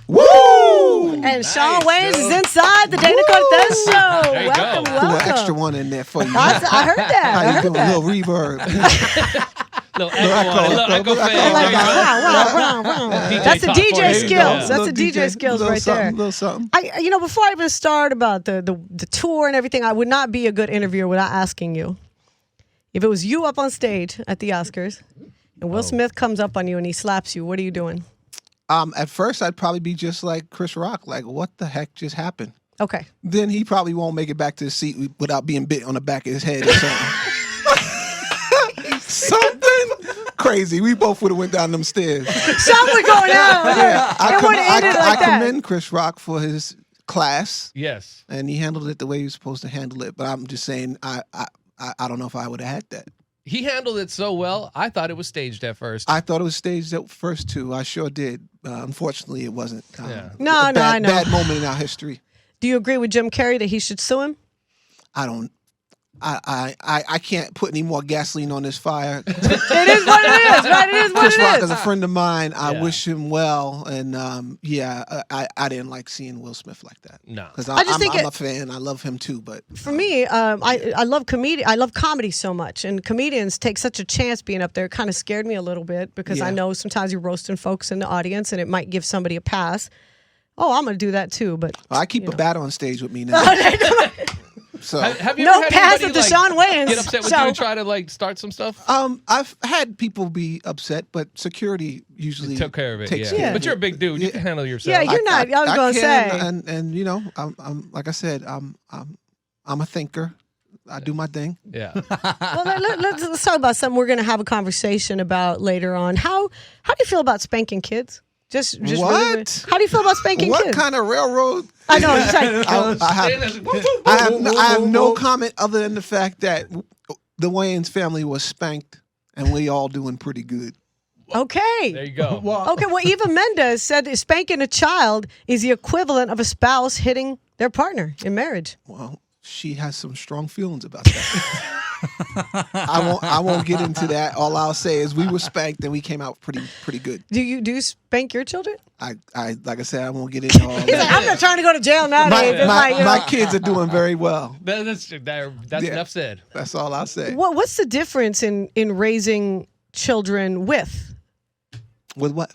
Woo! And Shawn Wayans is inside the Dana Cortez show. There you Welcome, go. Put an welcome. extra one in there for you. I heard that. How I you heard doing? that. A little reverb. Little echo on it. Little echo fan. I like There you that. go. Wow. DJ That's the talk DJ for you. skills. Yeah. That's the Little DJ skills little right something, there. Little something. Before I even start about the tour and everything, I would not be a good interviewer without asking you. If it was you up on stage at the Oscars and Will Smith comes up on you and he slaps you, what are you doing? At first, I'd probably be just like Chris Rock, like, what the heck just happened? Okay. Then he probably won't make it back to the seat without being bit on the back of his head or something. Something crazy. We both would have went down them stairs. Something going on. Yeah, It would've ended like I that. commend Chris Rock for his class, Yes. and he handled it the way he was supposed to handle it. But I'm just saying, I don't know if I would have had that. He handled it so well, I thought it was staged at first. I thought it was staged at first too. I sure did. Unfortunately, it wasn't. Yeah. No, a I bad, know. Bad moment in our history. Do you agree with Jim Carrey that he should sue him? I don't. I can't put any more gasoline on this fire. It is what it is, right? It is what Chris Rock it is a is. friend of mine. I Yeah. wish him well, and I didn't like seeing Will Smith like that. No. Because I just think I'm it- a fan. I love him too, but For me, I love I love comedy so much, and comedians take such a chance being up there. It kind of scared me a little bit because I Yeah. know sometimes you're roasting folks in the audience, and it might give somebody a pass. Oh, I'm going to do that too, but I keep you a know. bat on stage with me now. So Have you No ever had pass anybody, at the Shawn Wayans get upset with show. you and try to like start some stuff? I've had people be upset, but security usually Took care of it. takes Yeah. care of But you're a it. big dude. You can handle yourself. Yeah, you're not. I was gonna can, say. and you know, I'm like I said, I'm a thinker. I do my thing. Yeah. Well, let's talk about something we're going to have a conversation about later on. How do you feel about spanking kids? Just What? Really, how do you feel about spanking What kids? kind of railroad? I know. It's like, I have no comment other than the fact that the Wayans family was spanked, and we all doing pretty good. okay. There you go. Okay, well, Eva Mendes said that spanking a child is the equivalent of a spouse hitting their partner in marriage. Well, she has some strong feelings about that. I won't get into that. All I'll say is we were spanked and we came out pretty good. Do you spank your children? I like I said, I won't get into all He's like, that. I'm not trying to go to jail nowadays. It's like, you know. My kids are doing very well. That's Yeah. enough said. That's all I'll say. What's the difference in raising children with With what?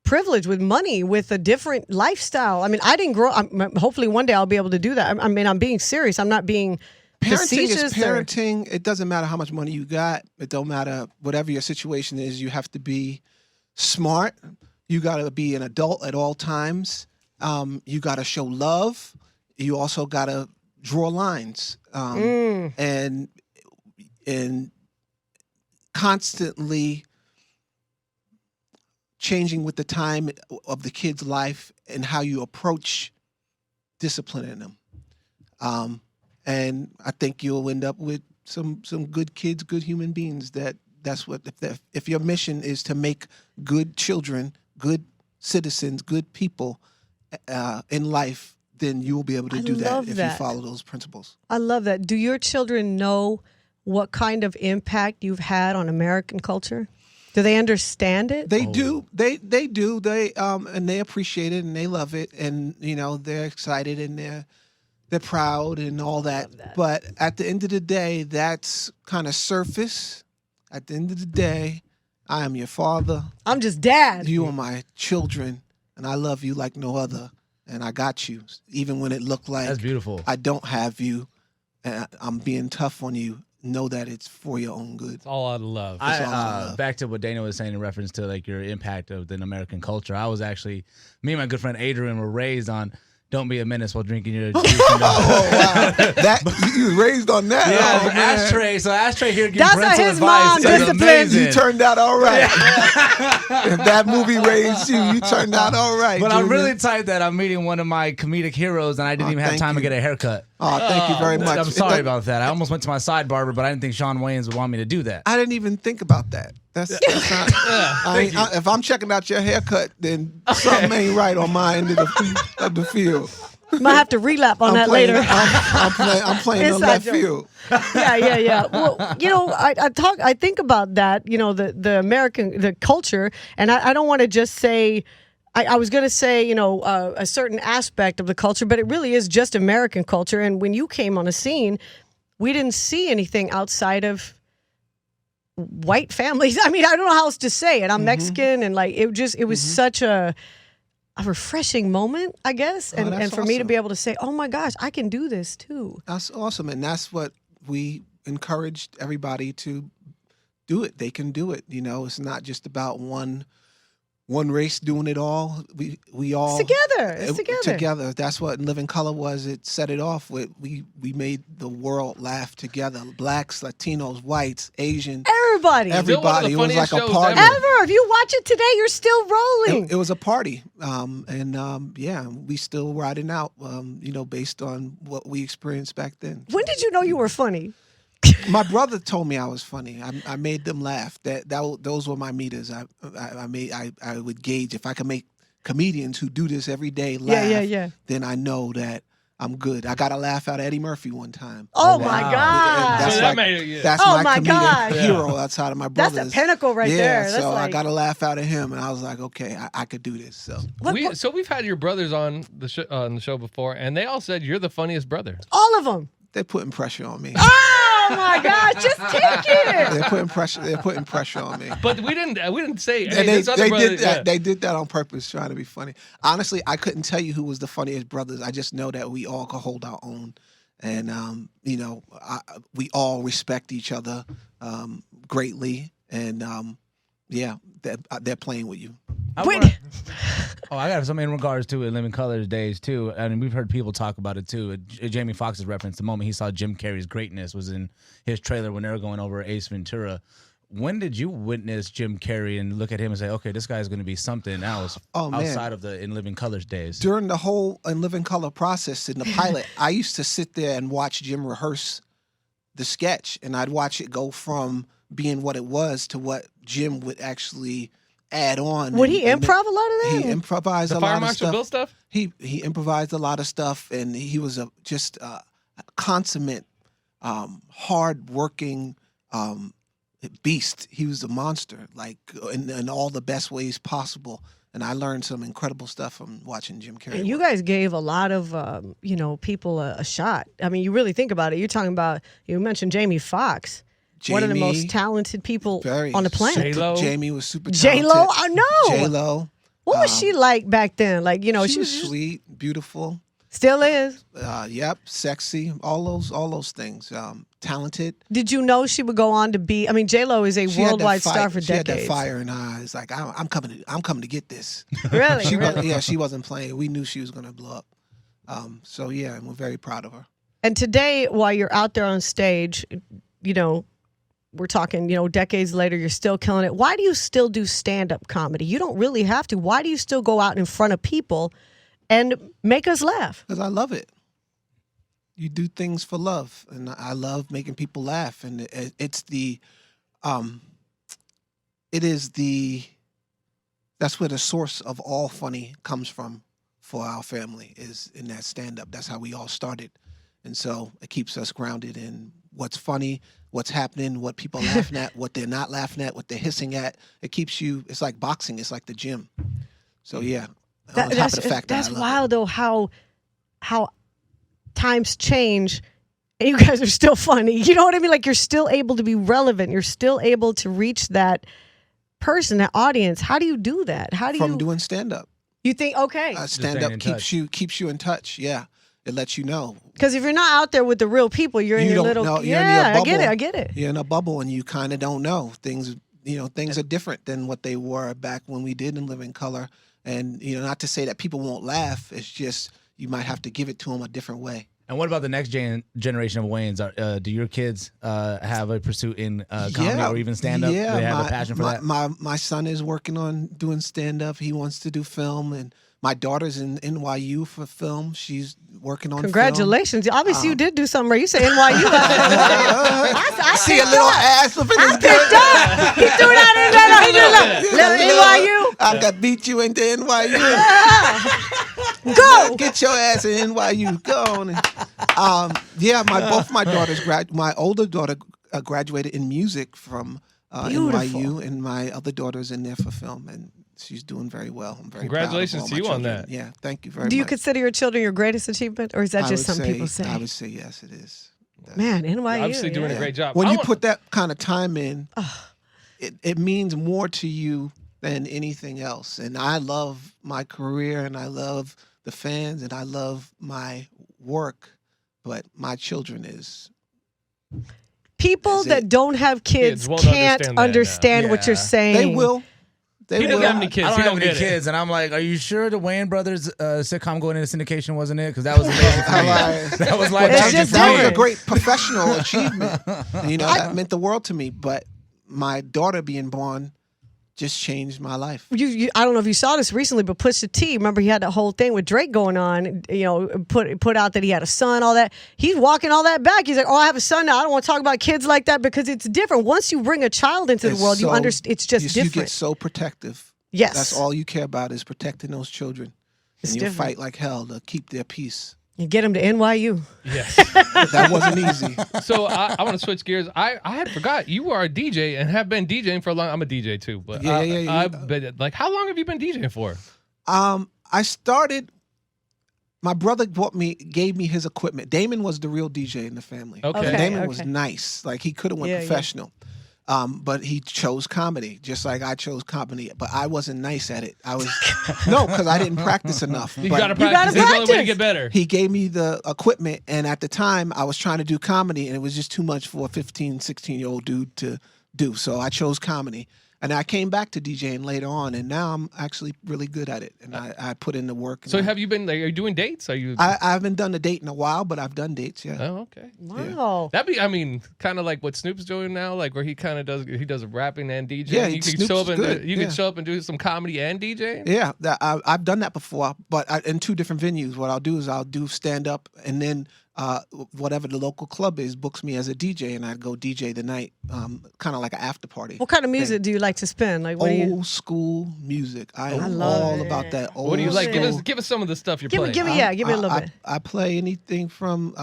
privilege, with money, with a different lifestyle? I mean, I didn't grow up. Hopefully one day I'll be able to do that. I mean, I'm being serious. I'm not being Parenting facetious. is parenting. It doesn't matter how much money you got. It don't matter whatever your situation is. You have to be smart. You got to be an adult at all times. You got to show love. You also got to draw lines and constantly changing with the time of the kid's life and how you approach disciplining them. And I think you'll end up with some good kids, good human beings. That's what if your mission is to make good children, good citizens, good people in life, then you will be able to do that if you follow those principles. I love that. Do your children know what kind of impact you've had on American culture? Do they understand it? They do. They do. And they appreciate it and they love it, and you know they're excited and they're proud and all that. But at the end of the day, that's kind of surface. At the end of the day, I am your father. I'm just dad. You are my children, and I love you like no other. And I got you, even when it looked like That's beautiful. I don't have you, and I'm being tough on you. Know that it's for your own good. It's all out of love. all love. Back to what Dana was saying in reference to like your impact of the American culture. I was actually, me and my good friend Adrian were raised on don't be a menace while drinking your juice. Oh wow, that you was raised on that. Yeah, Oh, man. ashtray. So ashtray here giving That's parental how his advice. mom is disciplined amazing. You turned out all right. If that movie raised you, you turned out all right. But I'm Junior. really tight that I'm meeting one of my comedic heroes and I didn't even have thank time to you. get a haircut. Oh, thank you very much. I'm sorry about that. I almost went to my side barber, but I didn't think Shawn Wayans would want me to do that. I didn't even think about that. That's not. If I'm checking out your haircut, then something ain't right on my end of the field. Might have to relap on that playing, later. I'm playing the Inside left joke. field. Yeah. Well, you know, I think about that. You know, the American culture, and I don't want to just say I was going to say, a certain aspect of the culture, but it really is just American culture. And when you came on a scene, we didn't see anything outside of white families. I mean, I don't know how else to say it. I'm Mexican, and like it was such a refreshing moment, I guess. And for me to awesome. be able to say, oh my gosh, I can do this too. That's awesome. And that's what we encouraged everybody to do it. They can do it. It's not just about one race doing it all. We all It's together. Together. That's what In Living Color was. It set it off with we made the world laugh together. Blacks, Latinos, whites, Asian, Everybody. everybody. It was like a funniest party. shows Ever. If you watch it today, you're still rolling. It was a party, we still riding out, based on what we experienced back then. When did you know you were funny? My brother told me I was funny. I made them laugh. Those were my meters. I would gauge if I could make comedians who do this every day laugh. Yeah. Then I know that I'm good. I got a laugh out of Eddie Murphy one time. Oh, wow. my And God. that's So that like made it, yeah. that's Oh, my my comedic God. hero outside of my brothers. That's a pinnacle right yeah, there. That's so I like, got a laugh out of him, and I was like, okay, I could do this. So So we've had your brothers on the show before, and they all said you're the funniest brother. all of them. they're putting pressure on me. Oh my gosh, just take it. They're putting pressure on me. But we didn't say. Hey, And this other brother, did that. They did that on purpose, trying to be funny. Honestly, I couldn't tell you who was the funniest brothers. I just know that we all could hold our own, and we all respect each other greatly. And they're playing with you. Wait. I got something in regards to In Living Colors days too. I mean, we've heard people talk about it too. Jamie Foxx's reference, the moment he saw Jim Carrey's greatness was in his trailer when they were going over Ace Ventura. When did you witness Jim Carrey and look at him and say, okay, this guy's going to be something else outside of the In Living Colors days? During the whole In Living Color process in the pilot, I used to sit there and watch Jim rehearse the sketch, and I'd watch it go from being what it was to what Jim would actually add on. Would he improv a lot of that? He improvised The a Fire lot of Marshal stuff. Bill stuff. He improvised a lot of stuff, and he was a consummate, hard-working beast. He was a monster, like in all the best ways possible. And I learned some incredible stuff from watching Jim Carrey. And you guys gave a lot of people a shot. I mean, you really think about it. You're talking about, you mentioned Jamie Foxx. One of the most talented people on the planet. J-Lo. Jamie was super talented. J-Lo? I know. J-Lo. What was she like back then? Like, She she was sweet, beautiful. still is. Yep, sexy. All those things. Talented. Did you know she would go on to be? I mean, J-Lo is a She had that worldwide fight. star for She had decades. that fire in her eyes. Like I'm coming to get this. Really? She really? she wasn't playing. We knew she was going to blow up. And we're very proud of her. And today, while you're out there on stage, we're talking, decades later, you're still killing it. Why do you still do stand-up comedy? You don't really have to. Why do you still go out in front of people and make us laugh? Because I love it. You do things for love, and I love making people laugh. And that's where the source of all funny comes from for our family, is in that stand-up. That's how we all started. And so it keeps us grounded in what's funny, what's happening, what people are laughing at, what they're not laughing at, what they're hissing at. It keeps you, it's like boxing, it's like the gym. So yeah, on top of the fact that I love wild though, how times change and you guys are still funny. You know what I mean? Like, you're still able to be relevant. You're still able to reach that person, that audience. How do you do that? How do from you doing stand-up. You think, okay. Stand-up keeps you in touch, yeah. It lets you know. Because if you're not out there with the real people, you're in your little... You're in your bubble. I get it. You're in a bubble and you kind of don't know. Things are different than what they were back when we did In Living Color. And, not to say that people won't laugh. It's just you might have to give it to them a different way. And what about the next generation of Wayans? Do your kids have a pursuit in comedy or even stand-up? Yeah, Do they have a passion for that? My son is working on doing stand-up. He wants to do film, and my daughter's in NYU for film. She's working on Congratulations. film. Obviously, you did do something right. You said NYU. I see a little ass up in his picked up. He threw that in there. He did little NYU. I got beat you into NYU. Go. Get your ass in NYU. Go on. Both my daughters my older daughter graduated in music from NYU, and my other daughter's in there for film, and she's doing very well. I'm very Congratulations proud of to all you my on children. that. Yeah, thank you very much. Do you consider your children your greatest achievement, or is that just some people say? I would say yes, it is. Man, NYU. Obviously doing yeah. a great job. When I you want- put that kind of time in, it means more to you than anything else. And I love my career, and I love the fans, and I love my work. But my children is People Is that it- don't have kids Kids won't can't understand that understand now. what you're Yeah. saying. they will. They He will. doesn't have any kids. I don't He have don't any get it. kids, and I'm like, are you sure the Wayans Brothers sitcom going into syndication wasn't it? Because that was amazing for me. Hilarious. That was life It's changing just for That me. was a different. great professional achievement. You know, that meant the world to me. But my daughter being born just changed my life. I don't know if you saw this recently, but Pusha T, remember he had that whole thing with Drake going on, you know, put out that he had a son, all that. He's walking all that back. He's like, oh, I have a son now. I don't want to talk about kids like that because it's different. Once you bring a child into the world, you understand it's just You different. get so protective. Yes. That's all you care about is protecting those children. It's And you different. fight like hell to keep their peace. You get them to NYU. Yes. That wasn't easy. So I want to switch gears. I had forgot you are a DJ and have been DJing for a long. I'm a DJ too, but Yeah. I've been like, how long have you been DJing for? I started. My brother gave me his equipment. Damon was the real DJ in the family. Okay. And Damon was Okay. nice. Like he could have went Yeah, professional. But he chose comedy, just like I chose comedy. But I wasn't nice at it. I was no, because I didn't practice enough. You But got to gotta practice. It's the only way to practice. get better. he gave me the equipment, and at the time I was trying to do comedy, and it was just too much for a 15, 16-year-old dude to do. So I chose comedy. And I came back to DJing later on, and now I'm actually really good at it. And I put in the work. So and have you been? Like, are you doing dates? Are you? I haven't done a date in a while, but I've done dates, yeah. Oh, okay. Wow. That'd be, I mean, kind of like what Snoop's doing now, like where he kind of does rapping and DJ. Yeah, you can Snoop's show up and good, you yeah. can show up and do some comedy and DJ. Yeah, I've done that before, but in two different venues. What I'll do is I'll do stand up, and then whatever the local club is books me as a DJ, and I go DJ the night, kind of like an after party. What kind of music do you like to spin? Like, what do you? Old school music. I am love all it. about that. Old What do you like? school. Give us some of the stuff you're Give me, playing. give me a little bit. I play anything from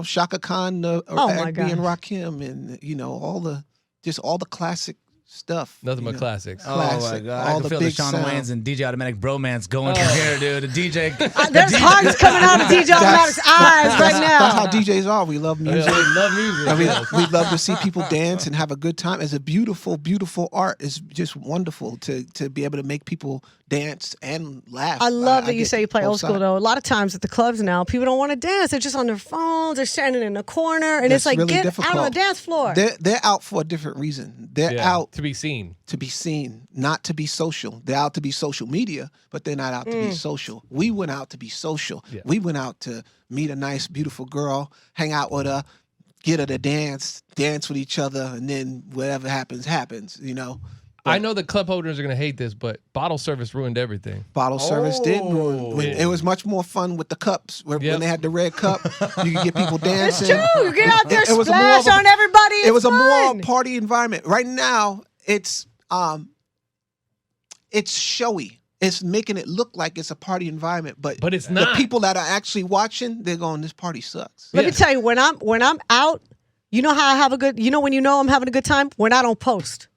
Shaka Khan to Oh, my Agbi and gosh. Rakim, and all the classic stuff. Nothing but you know. classics. Oh my Classic. god! All I can the feel the big Shawn sound. Wayans and DJ Automatic bromance going from here, dude. The DJ. There's hearts coming out of DJ Automatic's eyes right now. That's how DJs are. We love Yeah, music. we love music. I mean, yes. we love to see people dance and have a good time. It's a beautiful, beautiful art. It's just wonderful to be able to make people dance and laugh. I love that you get say you play both old school sides. though. A lot of times at the clubs now, people don't want to dance. They're just on their phones. They're standing in a corner, and That's it's like really get difficult. out on the dance floor. They're out for a different reason. They're Yeah, out to be seen. to be seen, not to be social. They're out to be social media, but they're not out to be social. We went out to be social. Yeah. We went out to meet a nice, beautiful girl, hang out with her, get her to dance with each other, and then whatever happens, happens, I know the club owners are gonna hate this, but bottle service ruined everything. Bottle service did ruin. Yeah. It was much more fun with the cups. When Yep. they had the red cup, you could get people dancing. It's true. You get out there, It was a splash more of a- on everybody. It was a more fun. party environment. Right now, it's showy. It's making it look like it's a party environment, but it's The not. people that are actually watching, they're going, "This party sucks." Let me Yeah. tell you, when I'm out, you know how I have a good. You know when you know I'm having a good time when I don't post.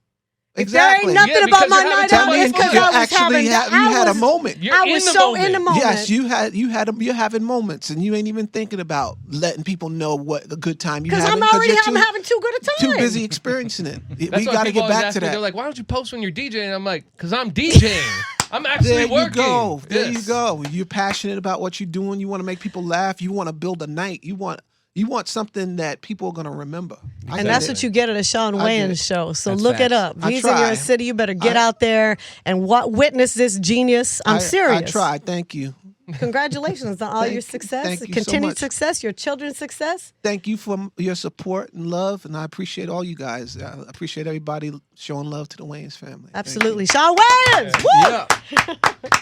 Exactly. There ain't nothing Yeah, about because my you're having night time out. with It's because you I was actually having. you had a moment. You're I in was the so moment. in the moment. Yes, you're having moments, and you ain't even thinking about letting people know what a good time you Because having. I'm already you're having too good a time. too busy experiencing it. That's We why got to people get always back ask to me, that. They're like, "Why don't you post when you're DJing?" I'm like, "Cause I'm DJing. I'm actually There working." you go. There you Yes. go. You're passionate about what you're doing. You want to make people laugh. You want to build a night. You want something that people are going to remember. I And get that's it. what you get at a Shawn I get Wayans it. show. So That's look it facts. up. I He's in your try. city. You better get out there and witness this genius. I'm serious. I try. Thank you. Congratulations on all Thank your you. success, Thank you so continued much. success, your children's success. Thank you for your support and love, and I appreciate all you guys. I appreciate everybody showing love to the Wayans family. Thank you. Absolutely. Shawn Wayans. Woo! Yeah.